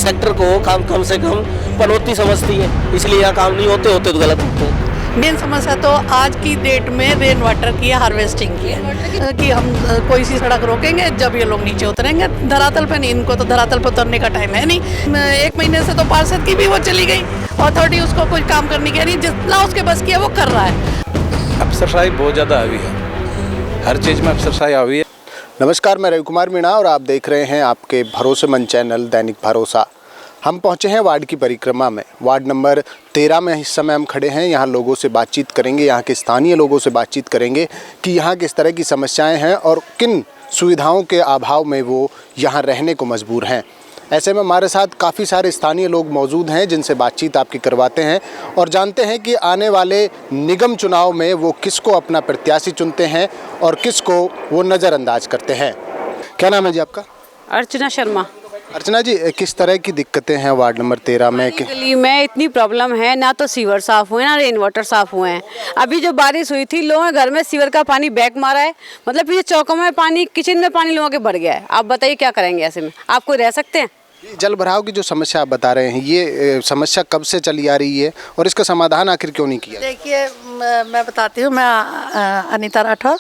Sector को कम से कम पनौती समझती है, इसलिए यहाँ काम नहीं होते तो गलत होते हैं। मेन समस्या तो आज की डेट में रेन वाटर की हार्वेस्टिंग की है कि हम कोई सी सड़क रोकेंगे जब ये लोग नीचे उतरेंगे, धरातल पे नहीं। इनको तो धरातल पे उतरने का टाइम है नहीं। 1 महीने से तो पार्षद की भी वो चली गई, अथॉरिटी उसको कुछ काम करने की नहीं, जितना उसके बस की है वो कर रहा है। अफसरशाही बहुत ज़्यादा हावी है, हर चीज़ में अफसरशाही हावी है। नमस्कार, मैं रवि कुमार मीणा और आप देख रहे हैं आपके भरोसेमंद चैनल दैनिक भरोसा। हम पहुंचे हैं वार्ड की परिक्रमा में। वार्ड नंबर 13 में इस समय हम खड़े हैं। यहाँ लोगों से बातचीत करेंगे, यहाँ के स्थानीय लोगों से बातचीत करेंगे कि यहाँ किस तरह की समस्याएं हैं और किन सुविधाओं के अभाव में वो यहाँ रहने को मजबूर हैं। ऐसे में हमारे साथ काफ़ी सारे स्थानीय लोग मौजूद हैं जिनसे बातचीत आपकी करवाते हैं और जानते हैं कि आने वाले निगम चुनाव में वो किसको अपना प्रत्याशी चुनते हैं और किसको वो नज़रअंदाज करते हैं। क्या नाम है जी आपका? अर्चना शर्मा। अर्चना जी, किस तरह की दिक्कतें हैं वार्ड नंबर 13 में? गली में इतनी प्रॉब्लम है, ना तो सीवर साफ हुए ना रेन वाटर साफ हुए हैं। अभी जो बारिश हुई थी, लोगों के घर में सीवर का पानी बैक मारा है, मतलब ये चौकों में पानी, किचन में पानी लोगों के बढ़ गया है। आप बताइए क्या करेंगे ऐसे में? आप कोई रह सकते हैं? जल भराव की जो समस्या आप बता रहे हैं, ये समस्या कब से चली आ रही है और इसका समाधान आखिर क्यों नहीं किया? देखिए, मैं बताती हूँ। मैं Anita Rathore,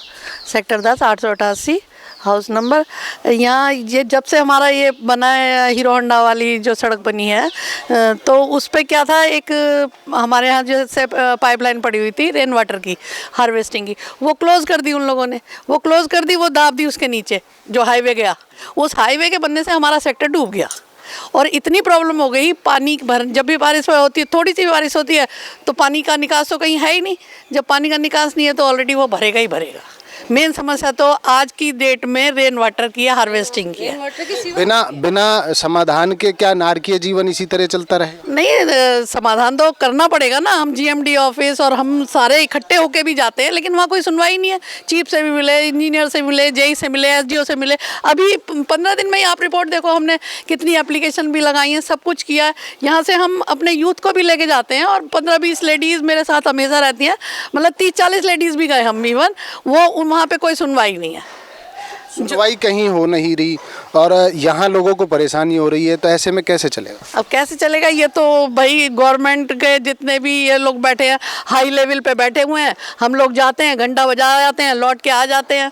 sector 10, 888 house number. यहाँ ये जब से हमारा ये बना है, हीरो होंडा वाली जो सड़क बनी है, तो उस पे क्या था, एक हमारे यहाँ जैसे पाइपलाइन पड़ी हुई थी रेन वाटर की हार्वेस्टिंग की, वो क्लोज़ कर दी उन लोगों ने। वो क्लोज़ कर दी, वो दाब दी उसके नीचे जो हाईवे गया। उस हाईवे के बनने से हमारा सेक्टर डूब गया और इतनी प्रॉब्लम हो गई। पानी भर, जब भी बारिश होती है, थोड़ी सी भी बारिश होती है तो पानी का निकास तो कहीं है ही नहीं। जब पानी का निकास नहीं है तो ऑलरेडी वो भरेगा ही भरेगा। मेन समस्या तो आज की डेट में रेन वाटर की हार्वेस्टिंग की है। बिना समाधान के क्या नारकीय जीवन इसी तरह चलता रहे? नहीं, समाधान तो करना पड़ेगा ना। हम जीएमडी ऑफिस और हम सारे इकट्ठे होके भी जाते हैं, लेकिन वहाँ कोई सुनवाई नहीं है। चीफ से भी मिले, इंजीनियर से मिले, जेई से मिले, एसडीओ से मिले। अभी 15 दिन में ही आप रिपोर्ट देखो, हमने कितनी एप्लीकेशन भी लगाई हैं, सब कुछ किया है। यहाँ से हम अपने यूथ को भी लेके जाते हैं और 15-20 लेडीज़ मेरे साथ हमेशा रहती हैं, मतलब 30-40 लेडीज़ भी गए हम। इवन वो वहाँ पे कोई सुनवाई नहीं है, सुनवाई कहीं हो नहीं रही और यहाँ लोगों को परेशानी हो रही है। तो ऐसे में कैसे चलेगा? अब कैसे चलेगा? ये तो भाई गवर्नमेंट के जितने भी ये लोग बैठे हैं, हाई लेवल पे बैठे हुए हैं। हम लोग जाते हैं, घंटा बजा जाते हैं, लौट के आ जाते हैं।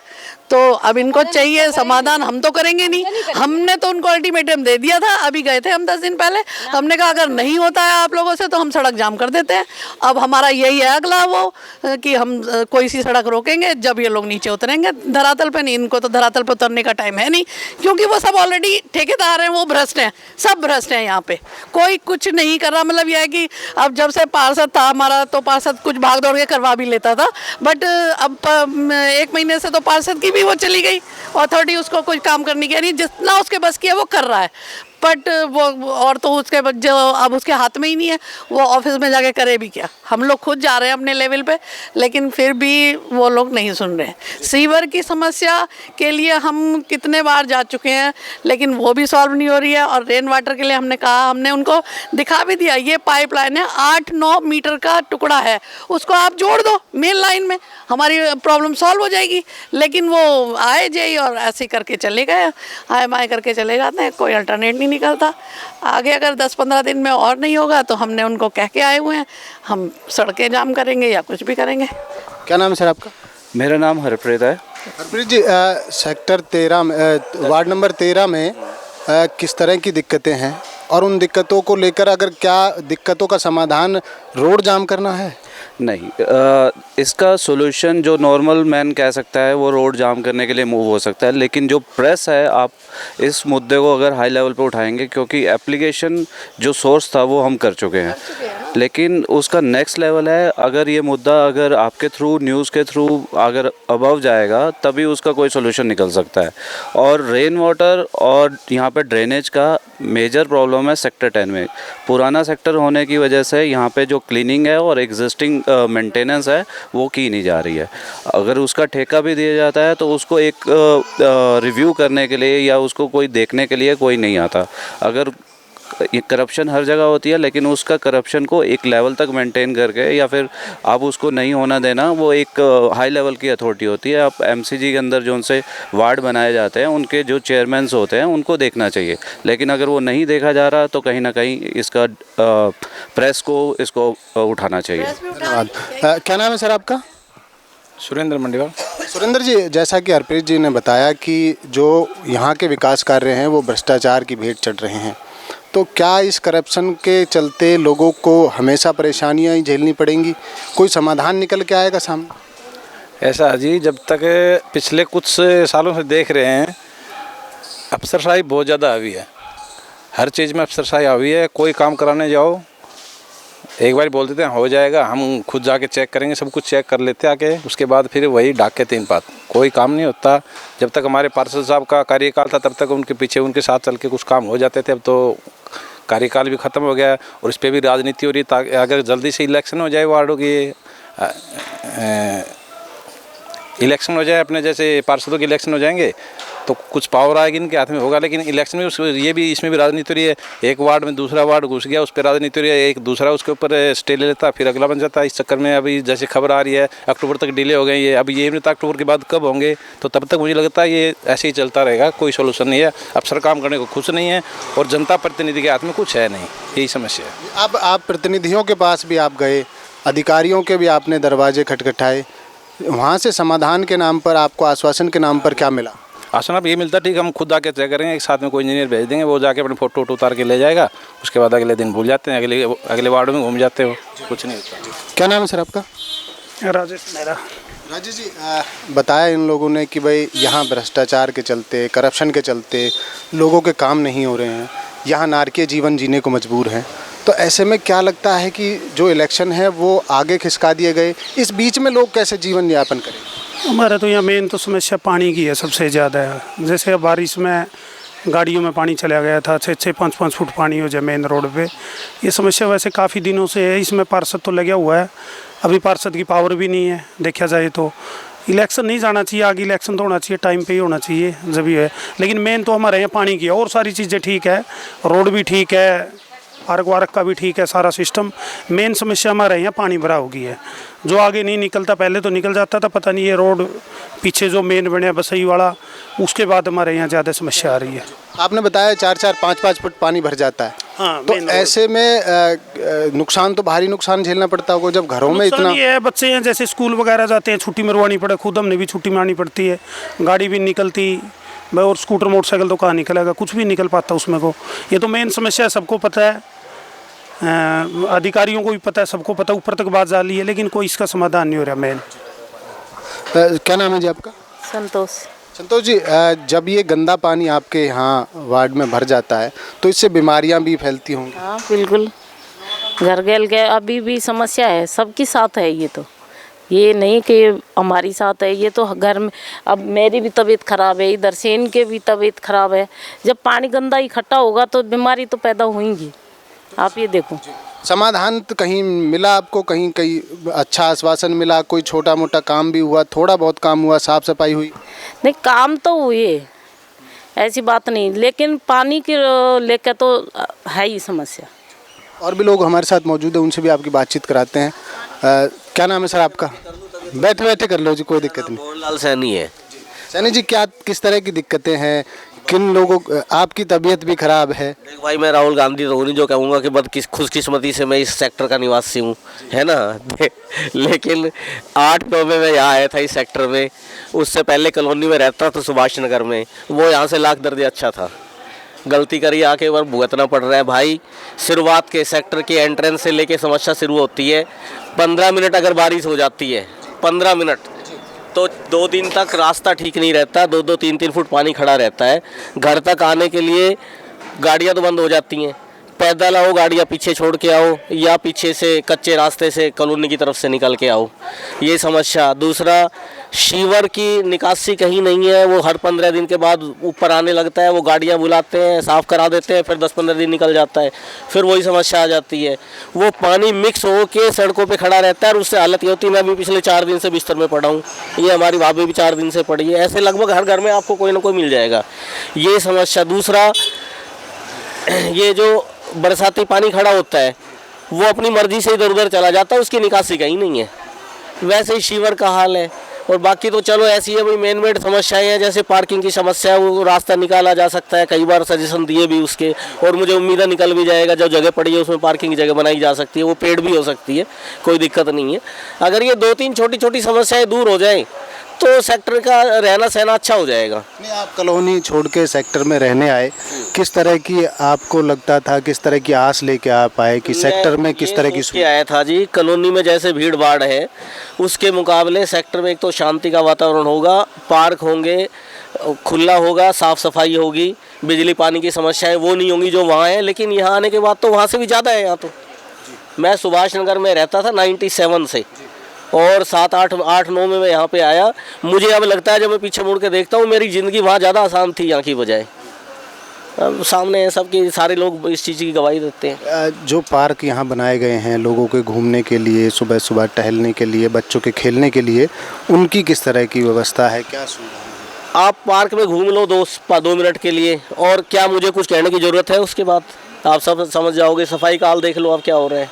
तो अब इनको चाहिए समाधान, हम तो करेंगे नहीं। हमने तो उनको अल्टीमेटम दे दिया था, अभी गए थे हम 10 दिन पहले। हमने कहा अगर नहीं होता है आप लोगों से तो हम सड़क जाम कर देते हैं। अब हमारा यही है अगला वो कि हम कोई सी सड़क रोकेंगे जब ये लोग नीचे उतरेंगे, धरातल पे नहीं। इनको तो धरातल पे उतरने का टाइम है नहीं, क्योंकि वो सब ऑलरेडी ठेकेदार हैं, वो भ्रष्ट हैं, सब भ्रष्ट हैं। यहाँ पे कोई कुछ नहीं कर रहा। मतलब यह है कि अब जब से पार्षद था हमारा, तो पार्षद कुछ भाग दौड़ के करवा भी लेता था, बट अब 1 महीने से तो पार्षद की भी वो चली गई, अथॉरिटी उसको कुछ काम करने की नहीं, जितना उसके बस की है वो कर रहा है। बट वो और तो उसके जो अब उसके हाथ में ही नहीं है, वो ऑफिस में जाके करे भी क्या। हम लोग खुद जा रहे हैं अपने लेवल पे, लेकिन फिर भी वो लोग नहीं सुन रहे हैं। सीवर की समस्या के लिए हम कितने बार जा चुके हैं, लेकिन वो भी सॉल्व नहीं हो रही है। और रेन वाटर के लिए हमने कहा, हमने उनको दिखा भी दिया, ये पाइपलाइन है 8-9 मीटर का टुकड़ा है, उसको आप जोड़ दो मेन लाइन में, हमारी प्रॉब्लम सॉल्व हो जाएगी। लेकिन वो आए जाइए और ऐसे करके चले गए, आए माए करके चले जाते हैं, कोई अल्टरनेट नहीं निकलता। आगे अगर 10-15 दिन में और नहीं होगा तो हमने उनको कह के आए हुए हैं, हम सड़कें जाम करेंगे या कुछ भी करेंगे। क्या नाम है सर आपका? मेरा नाम हरप्रीत है। हरप्रीत जी, सेक्टर 13 में, वार्ड नंबर 13 में किस तरह की दिक्कतें हैं और उन दिक्कतों को लेकर अगर क्या दिक्कतों का समाधान रोड जाम करना है? नहीं, इसका सॉल्यूशन जो नॉर्मल मैन कह सकता है वो रोड जाम करने के लिए मूव हो सकता है, लेकिन जो प्रेस है, आप इस मुद्दे को अगर हाई लेवल पे उठाएंगे, क्योंकि एप्लीकेशन जो सोर्स था वो हम कर चुके हैं, लेकिन उसका नेक्स्ट लेवल है। अगर ये मुद्दा अगर आपके थ्रू, न्यूज़ के थ्रू अगर अबव जाएगा तभी उसका कोई सोल्यूशन निकल सकता है। और रेन वाटर और यहाँ पे ड्रेनेज का मेजर प्रॉब्लम है सेक्टर 10 में। पुराना सेक्टर होने की वजह से यहाँ पे जो क्लीनिंग है और एग्जिस्टिंग मेंटेनेंस है वो की नहीं जा रही है। अगर उसका ठेका भी दिया जाता है तो उसको एक रिव्यू करने के लिए या उसको कोई देखने के लिए कोई नहीं आता। अगर करप्शन हर जगह होती है, लेकिन उसका करप्शन को एक लेवल तक मेंटेन करके या फिर आप उसको नहीं होना देना, वो एक हाई लेवल की अथॉरिटी होती है। आप एमसीजी के अंदर जो उनसे वार्ड बनाए जाते हैं उनके जो चेयरमैन्स होते हैं उनको देखना चाहिए, लेकिन अगर वो नहीं देखा जा रहा तो कहीं ना कहीं इसका प्रेस को इसको उठाना चाहिए। धन्यवाद। क्या नाम है सर आपका? सुरेंद्र मंडीवाल। सुरेंद्र जी, जैसा कि हरप्रीत जी ने बताया कि जो यहाँ के विकास कार्य हैं वो भ्रष्टाचार की भेंट चढ़ रहे हैं, तो क्या इस करप्शन के चलते लोगों को हमेशा परेशानियाँ ही झेलनी पड़ेंगी? कोई समाधान निकल के आएगा सामने? ऐसा जी, जब तक पिछले कुछ सालों से देख रहे हैं अफसरशाही बहुत ज़्यादा हावी है, हर चीज़ में अफसरशाही हावी है। कोई काम कराने जाओ, एक बार बोल देते हैं हो जाएगा, हम खुद जाके चेक करेंगे, सब कुछ चेक कर लेते आके, उसके बाद फिर वही डाके 3 बात, कोई काम नहीं होता। जब तक हमारे पार्षद साहब का कार्यकाल था तब तक उनके पीछे उनके साथ चल के कुछ काम हो जाते थे, अब तो कार्यकाल भी ख़त्म हो गया और इस पर भी राजनीति हो रही है। ताकि अगर जल्दी से इलेक्शन हो जाए, वार्डों की इलेक्शन हो जाए, अपने जैसे पार्षदों के इलेक्शन हो जाएंगे तो कुछ पावर आएगी इनके हाथ में, होगा। लेकिन इलेक्शन में ये भी, इसमें भी राजनीति हो रही है। एक वार्ड में दूसरा वार्ड घुस गया, उस पर राजनीति हो रही है, एक दूसरा उसके ऊपर स्टे ले लेता, फिर अगला बन जाता है। इस चक्कर में अभी जैसे खबर आ रही है अक्टूबर तक डिले हो गई है, अब ये नहीं पता अक्टूबर के बाद कब होंगे, तो तब तक मुझे लगता है ये ऐसे ही चलता रहेगा, कोई सोल्यूशन नहीं है। अफसर काम करने को खुश नहीं है और जनता प्रतिनिधि के हाथ में कुछ है नहीं, यही समस्या है। अब आप प्रतिनिधियों के पास भी आप गए, अधिकारियों के भी आपने दरवाजे खटखटाए, वहाँ से समाधान के नाम पर, आपको आश्वासन के नाम पर क्या मिला? आसन अब ये मिलता ठीक, हम खुद आके चेक करेंगे, एक साथ में कोई इंजीनियर भेज देंगे, वो जाके अपने फोटो वोटो उतार के ले जाएगा, उसके बाद अगले दिन भूल जाते हैं, अगले वार्ड में घूम जाते हो, कुछ नहीं होता। क्या नाम है सर आपका? राजेश मेहरा। राजेश जी, बताया इन लोगों ने कि भाई यहाँ भ्रष्टाचार के चलते, करप्शन के चलते लोगों के काम नहीं हो रहे हैं, यहाँ नारकीय जीवन जीने को मजबूर हैं, तो ऐसे में क्या लगता है कि जो इलेक्शन है वो आगे खिसका दिए गए, इस बीच में लोग कैसे जीवन यापन करें? हमारा तो यहाँ मेन तो समस्या पानी की है, सबसे ज़्यादा है। जैसे अब बारिश में गाड़ियों में पानी चला गया था, 6-5 फुट पानी हो जाए मेन रोड पे, ये समस्या वैसे काफ़ी दिनों से है। इसमें पार्षद तो लगा हुआ है, अभी पार्षद की पावर भी नहीं है देखा जाए तो। इलेक्शन नहीं जाना चाहिए, आगे इलेक्शन तो होना चाहिए, टाइम पे ही होना चाहिए जब भी है। लेकिन मेन तो हमारे यहाँ पानी की है, और सारी चीज़ें ठीक है, रोड भी ठीक है, पार्क वार्क का भी ठीक है, सारा सिस्टम। मेन समस्या हमारे यहाँ पानी भरा हो गई है, जो आगे नहीं निकलता। पहले तो निकल जाता था, पता नहीं ये रोड पीछे जो मेन बने बसई वाला, उसके बाद हमारे यहाँ ज़्यादा समस्या आ रही है। आपने बताया 4-4, 5-5 फुट पानी भर जाता है। हाँ, तो ऐसे में नुकसान तो भारी नुकसान झेलना पड़ता होगा जब घरों में इतना। ये है, बच्चे हैं जैसे स्कूल वगैरह जाते हैं, छुट्टी मरवानी पड़े, खुद हमने भी छुट्टी मारनी पड़ती है, गाड़ी भी निकलती भाई, और स्कूटर मोटरसाइकिल तो कहाँ निकलेगा, कुछ भी निकल पाता उसमें को। ये तो मेन समस्या है, सबको पता है, अधिकारियों को भी पता है, सबको पता, ऊपर तक बात जाली है, लेकिन कोई इसका समाधान नहीं हो रहा। मेन क्या नाम है जी आपका? संतोष। संतोष जी, जब ये गंदा पानी आपके यहाँ वार्ड में भर जाता है तो इससे बीमारियाँ भी फैलती होंगी। हाँ बिल्कुल, घर गैल के अभी भी समस्या है, सबके साथ है। ये तो ये नहीं कि हमारी साथ है, ये तो घर में। अब मेरी भी तबीयत ख़राब है, इधर से इनके भी तबीयत ख़राब है। जब पानी गंदा इकट्ठा होगा तो बीमारी तो पैदा होंगी। आप ये देखो, समाधान तो कहीं मिला आपको? कहीं अच्छा आश्वासन मिला? कोई छोटा मोटा काम भी हुआ? थोड़ा बहुत काम हुआ, साफ सफाई हुई? नहीं काम तो हुए, ऐसी बात नहीं, लेकिन पानी के लेकर तो है ही समस्या। और भी लोग हमारे साथ मौजूद हैं, उनसे भी आपकी बातचीत कराते हैं। क्या नाम है सर आपका? बैठे बैठे कर लो जी, कोई दिक्कत नहीं। मोहनलाल सैनी है। सैनी जी, क्या किस तरह की दिक्कतें हैं? किन लोगों, आपकी तबीयत भी खराब है? देख भाई, मैं राहुल गांधी तो नहीं जो कहूँगा कि बद खुशकिस्मती से मैं इस सेक्टर का निवासी हूँ, है ना। लेकिन 8 में मैं यहाँ आया था इस सेक्टर में, उससे पहले कॉलोनी में रहता था सुभाष नगर में, वो यहाँ से लाख दर्जे अच्छा था। गलती करी आके बार भुगतना पड़ रहा है भाई। शुरुआत के सेक्टर के एंट्रेंस से लेके समस्या शुरू होती है। 15 मिनट अगर बारिश हो जाती है, 15 मिनट तो 2 दिन तक रास्ता ठीक नहीं रहता, 2-2, 3-3 फुट पानी खड़ा रहता है। घर तक आने के लिए गाड़ियाँ तो बंद हो जाती हैं, पैदल आओ, गाड़ियाँ पीछे छोड़ के आओ, या पीछे से कच्चे रास्ते से कॉलोनी की तरफ से निकल के आओ, ये समस्या। दूसरा, शीवर की निकासी कहीं नहीं है, वो हर 15 दिन के बाद ऊपर आने लगता है, वो गाड़ियाँ बुलाते हैं, साफ़ करा देते हैं, फिर 10-15 दिन निकल जाता है, फिर वही समस्या आ जाती है। वो पानी मिक्स हो के सड़कों पे खड़ा रहता है और उससे हालत ये होती है। मैं भी पिछले 4 दिन से बिस्तर में पड़ा हूँ, ये हमारी भाभी भी 4 दिन से पड़ी है। ऐसे लगभग हर घर में आपको कोई ना कोई मिल जाएगा, ये समस्या। दूसरा, ये जो बरसाती पानी खड़ा होता है वो अपनी मर्जी से इधर उधर चला जाता है, उसकी निकासी कहीं नहीं है। वैसे ही शीवर का हाल है। और बाकी तो चलो ऐसी है भाई, मेन समस्याएं हैं, जैसे पार्किंग की समस्या है, वो रास्ता निकाला जा सकता है, कई बार सजेशन दिए भी उसके, और मुझे उम्मीद है निकल भी जाएगा। जो जगह पड़ी है उसमें पार्किंग की जगह बनाई जा सकती है, वो पेड़ भी हो सकती है, कोई दिक्कत नहीं है। अगर ये 2-3 छोटी छोटी समस्याएं दूर हो जाएं तो सेक्टर का रहना सहना अच्छा हो जाएगा। नहीं, आप कॉलोनी छोड़ के सेक्टर में रहने आए, किस तरह की आपको लगता था, किस तरह की आस लेके आप आए कि सेक्टर में किस तरह की सुविधा आया था जी? कॉलोनी में जैसे भीड़ भाड़ है उसके मुकाबले सेक्टर में एक तो शांति का वातावरण होगा, पार्क होंगे, खुला होगा, साफ सफाई होगी, बिजली पानी की समस्याएं वो नहीं होंगी जो वहाँ है। लेकिन यहाँ आने के बाद तो वहाँ से भी ज़्यादा है। यहाँ तो मैं सुभाष नगर में रहता था 97 से, और 7-8-9 में मैं यहाँ पे आया। मुझे अब लगता है जब मैं पीछे मुड़ के देखता हूँ मेरी ज़िंदगी वहाँ ज़्यादा आसान थी यहाँ की बजाय। अब सामने है सबके, सारे लोग इस चीज़ की गवाही देते हैं। जो पार्क यहाँ बनाए गए हैं लोगों के घूमने के लिए, सुबह सुबह टहलने के लिए, बच्चों के खेलने के लिए, उनकी किस तरह की व्यवस्था है, क्या सुविधा? आप पार्क में घूम लो 2 मिनट के लिए, और क्या मुझे कुछ कहने की ज़रूरत है? उसके बाद आप सब समझ जाओगे। सफाई का हाल देख लो आप क्या हो रहा है।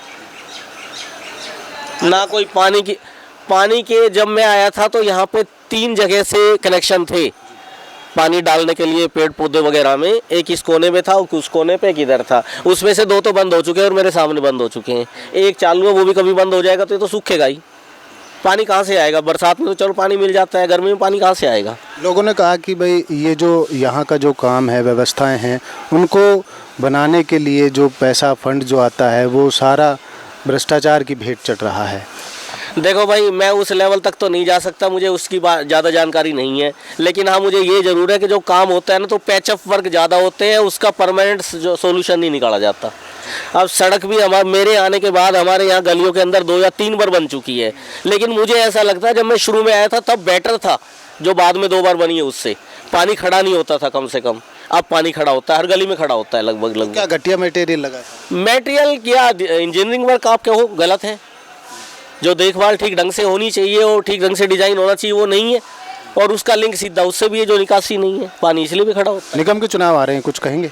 ना कोई पानी के जब मैं आया था तो यहाँ पे 3 जगह से कनेक्शन थे पानी डालने के लिए पेड़ पौधे वगैरह में। एक इस कोने में था, उस कोने पे एक इधर था। उसमें से 2 तो बंद हो चुके हैं और मेरे सामने बंद हो चुके हैं। एक चालू है, वो भी कभी बंद हो जाएगा तो ये तो सूखेगा ही। पानी कहाँ से आएगा? बरसात में तो चलो पानी मिल जाता है, गर्मी में पानी कहाँ से आएगा? लोगों ने कहा कि भाई ये जो यहाँ का जो काम है, व्यवस्थाएं हैं, उनको बनाने के लिए जो पैसा फंड जो आता है वो सारा भ्रष्टाचार की भेंट चढ़ रहा है। देखो भाई, मैं उस लेवल तक तो नहीं जा सकता, मुझे उसकी ज़्यादा जानकारी नहीं है। लेकिन हाँ, मुझे ये ज़रूर है कि जो काम होता है ना तो पैचअप वर्क ज़्यादा होते हैं, उसका परमानेंट जो सोल्यूशन नहीं निकाला जाता। अब सड़क भी मेरे आने के बाद हमारे यहाँ गलियों के अंदर 2 या 3 बार बन चुकी है। लेकिन मुझे ऐसा लगता है जब मैं शुरू में आया था तब बेटर था, जो बाद में 2 बार बनी है उससे पानी खड़ा नहीं होता था कम से कम। अब पानी खड़ा होता है, हर गली में खड़ा होता है लगभग। क्या घटिया मटेरियल लगा? मटेरियल क्या, इंजीनियरिंग वर्क आप कहो गलत है। जो देखभाल ठीक ढंग से होनी चाहिए और ठीक ढंग से डिजाइन होना चाहिए वो नहीं है, और उसका लिंक सीधा उससे भी है जो निकासी नहीं है, पानी इसलिए भी खड़ा होता है। निगम के चुनाव आ रहे हैं, कुछ कहेंगे?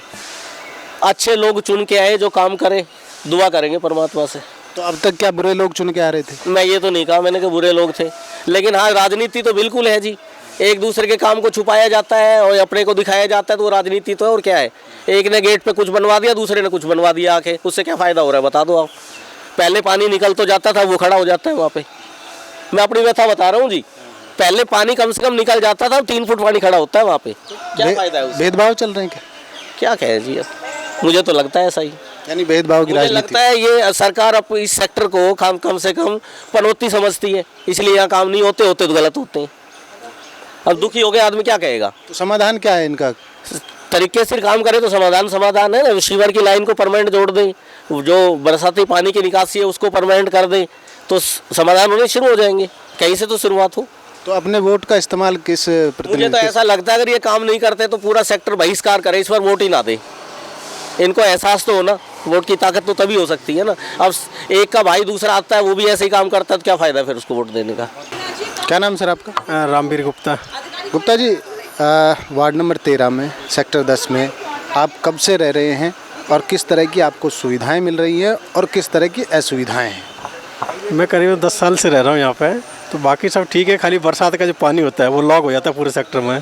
अच्छे लोग चुन के आए जो काम करे, दुआ करेंगे परमात्मा से। तो अब तक क्या बुरे लोग चुन के आ रहे थे? मैं ये तो नहीं कहा मैंने कि बुरे लोग थे, लेकिन हाँ राजनीति तो बिल्कुल है जी। एक दूसरे के काम को छुपाया जाता है और अपने को दिखाया जाता है, तो वो राजनीति तो है। और क्या है, एक ने गेट पे कुछ बनवा दिया, दूसरे ने कुछ बनवा दिया आके, उससे क्या फ़ायदा हो रहा है बता दो आप? पहले पानी निकल तो जाता था, वो खड़ा हो जाता है वहाँ पे। मैं अपनी व्यथा बता रहा हूँ जी, पहले पानी कम से कम निकल जाता था, 3 फुट पानी खड़ा होता है वहाँ पे। क्या फ़ायदा है? भेदभाव चल रहे हैं क्या कहें जी, अब मुझे तो लगता है ऐसा ही। यानी भेदभाव की राजनीति लगता है ये सरकार अब इस सेक्टर को कम से कम पनौती समझती है, इसलिए यहाँ काम नहीं होते तो गलत होते हैं। अब दुखी हो गया आदमी क्या कहेगा? तो समाधान क्या है इनका? तरीके से काम करे तो समाधान है ना। शीवर की लाइन को परमानेंट जोड़ दें, जो बरसाती पानी की निकासी है उसको परमानेंट कर दें, तो समाधान होने शुरू हो जाएंगे। कहीं से तो शुरुआत हो। तो अपने वोट का इस्तेमाल किस मुझे तो ऐसा लगता है अगर ये काम नहीं करते तो पूरा सेक्टर बहिष्कार करे, इस पर वोट ही ना दे। इनको एहसास तो हो ना, वोट की ताकत तो तभी हो सकती है ना। अब एक का भाई दूसरा आता है वो भी ऐसे ही काम करता है तो क्या फ़ायदा फिर उसको वोट देने का? क्या नाम सर आपका? रामवीर गुप्ता। गुप्ता जी, वार्ड नंबर 13 में सेक्टर 10 में आप कब से रह रहे हैं और किस तरह की आपको सुविधाएं मिल रही हैं और किस तरह की असुविधाएं हैं? मैं करीब 10 साल से रह रहा हूँ यहाँ पे। तो बाकी सब ठीक है, खाली बरसात का जो पानी होता है वो लॉक हो जाता है पूरे सेक्टर में,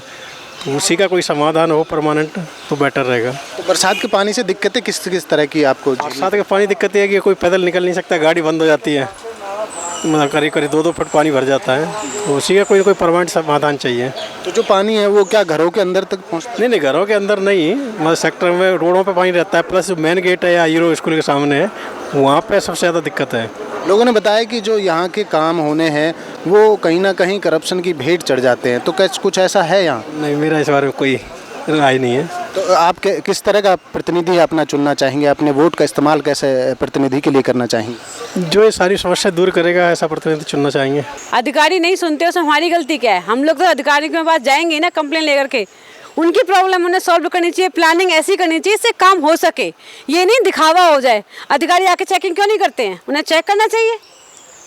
तो उसी का कोई समाधान हो परमानेंट तो बेटर रहेगा। तो बरसात के पानी से दिक्कतें किस तरह की आपको? बरसात के पानी दिक्कत ये है कि कोई पैदल निकल नहीं सकता, गाड़ी बंद हो जाती है, मतलब करीब 2-2 फुट पानी भर जाता है, तो उसी का कोई परमानेंट समाधान चाहिए। तो जो पानी है वो क्या घरों के अंदर तक पहुँचता? नहीं, घरों के अंदर नहीं, मतलब सेक्टर में रोडों पे पानी रहता है, प्लस मेन गेट है या हीरो स्कूल के सामने है, वहाँ पे सबसे ज़्यादा दिक्कत है। लोगों ने बताया कि जो यहाँ के काम होने हैं वो कहीं ना कहीं करप्शन की भेंट चढ़ जाते हैं, तो क्या कुछ ऐसा है यहाँ? नहीं, मेरा इस बारे में कोई राय नहीं है। तो आप किस तरह का प्रतिनिधि अपना चुनना चाहेंगे? अपने वोट का इस्तेमाल कैसे प्रतिनिधि के लिए करना चाहेंगे? जो ये सारी समस्या दूर करेगा ऐसा प्रतिनिधि चुनना चाहेंगे। अधिकारी नहीं सुनते उसमें हमारी गलती क्या है? हम लोग तो अधिकारी के पास जाएंगे ना कंप्लेन लेकर के, उनकी प्रॉब्लम उन्हें सॉल्व करनी चाहिए, प्लानिंग ऐसी करनी चाहिए इससे काम हो सके, ये नहीं दिखावा हो जाए। अधिकारी आके चेकिंग क्यों नहीं करते हैं? उन्हें चेक करना चाहिए।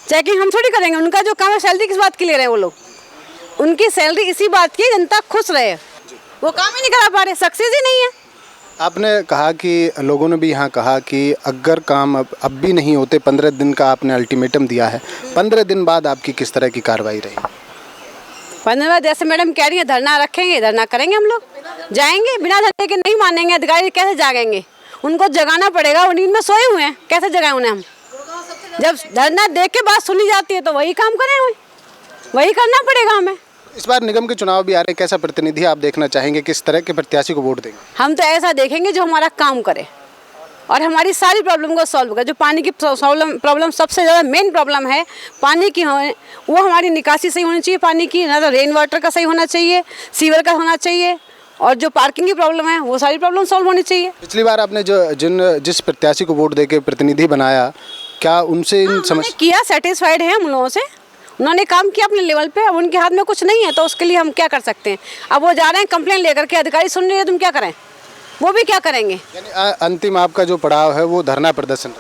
चेकिंग हम थोड़ी करेंगे, उनका जो काम है सैलरी किस बात की ले रहे हैं वो लोग? उनकी सैलरी इसी बात की जनता खुश रहे, वो काम ही नहीं करा पा रहे, सक्सेस ही नहीं है। आपने कहा कि लोगों ने भी यहाँ कहा कि अगर काम अब भी नहीं होते, 15 दिन का आपने अल्टीमेटम दिया है, 15 दिन बाद आपकी किस तरह की कार्रवाई रही? 15 जैसे मैडम कह रही है धरना रखेंगे, धरना करेंगे, हम लोग जाएंगे। बिना धरने के नहीं मानेंगे, अधिकारी कैसे जागेंगे? उनको जगाना पड़ेगा, वो नींद में सोए हुए हैं, कैसे जगाएं उन्हें हम? जब धरना देख के बात सुनी जाती है तो वही काम करें, वही करना पड़ेगा हमें। इस बार निगम के चुनाव भी आ रहे हैं, कैसा प्रतिनिधि आप देखना चाहेंगे, किस तरह के प्रत्याशी को वोट देंगे? हम तो ऐसा देखेंगे जो हमारा काम करे और हमारी सारी प्रॉब्लम को सॉल्व करे। जो पानी की प्रॉब्लम सबसे ज़्यादा मेन प्रॉब्लम है पानी की, वो हमारी निकासी सही होनी चाहिए पानी की, ना तो रेन वाटर का सही होना चाहिए, सीवर का होना चाहिए, और जो पार्किंग की प्रॉब्लम है वो सारी प्रॉब्लम सॉल्व होनी चाहिए। पिछली बार आपने जिस प्रत्याशी को वोट देके प्रतिनिधि बनाया, क्या उनसे इन समस्या किया? सेटिस्फाइड है हम लोगों से, उन्होंने काम किया अपने लेवल पे। अब उनके हाथ में कुछ नहीं है तो उसके लिए हम क्या कर सकते हैं? अब वो जा रहे हैं कंप्लेन लेकर के, अधिकारी सुन रहे हैं, तुम क्या करें? वो भी क्या करेंगे? यानी अंतिम आपका जो पड़ाव है वो धरना प्रदर्शन,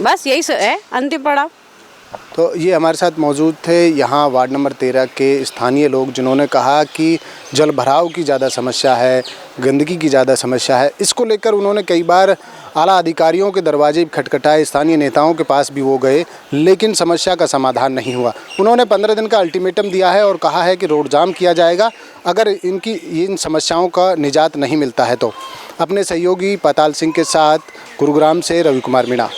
बस यही है अंतिम पड़ाव। तो ये हमारे साथ मौजूद थे यहाँ वार्ड नंबर 13 के स्थानीय लोग, जिन्होंने कहा कि जल भराव की ज़्यादा समस्या है, गंदगी की ज़्यादा समस्या है। इसको लेकर उन्होंने कई बार आला अधिकारियों के दरवाजे भी खटखटाए, स्थानीय नेताओं के पास भी वो गए, लेकिन समस्या का समाधान नहीं हुआ। उन्होंने 15 दिन का अल्टीमेटम दिया है और कहा है कि रोड जाम किया जाएगा अगर इन समस्याओं का निजात नहीं मिलता है तो। अपने सहयोगी पाताल सिंह के साथ गुरुग्राम से रवि कुमार मीणा।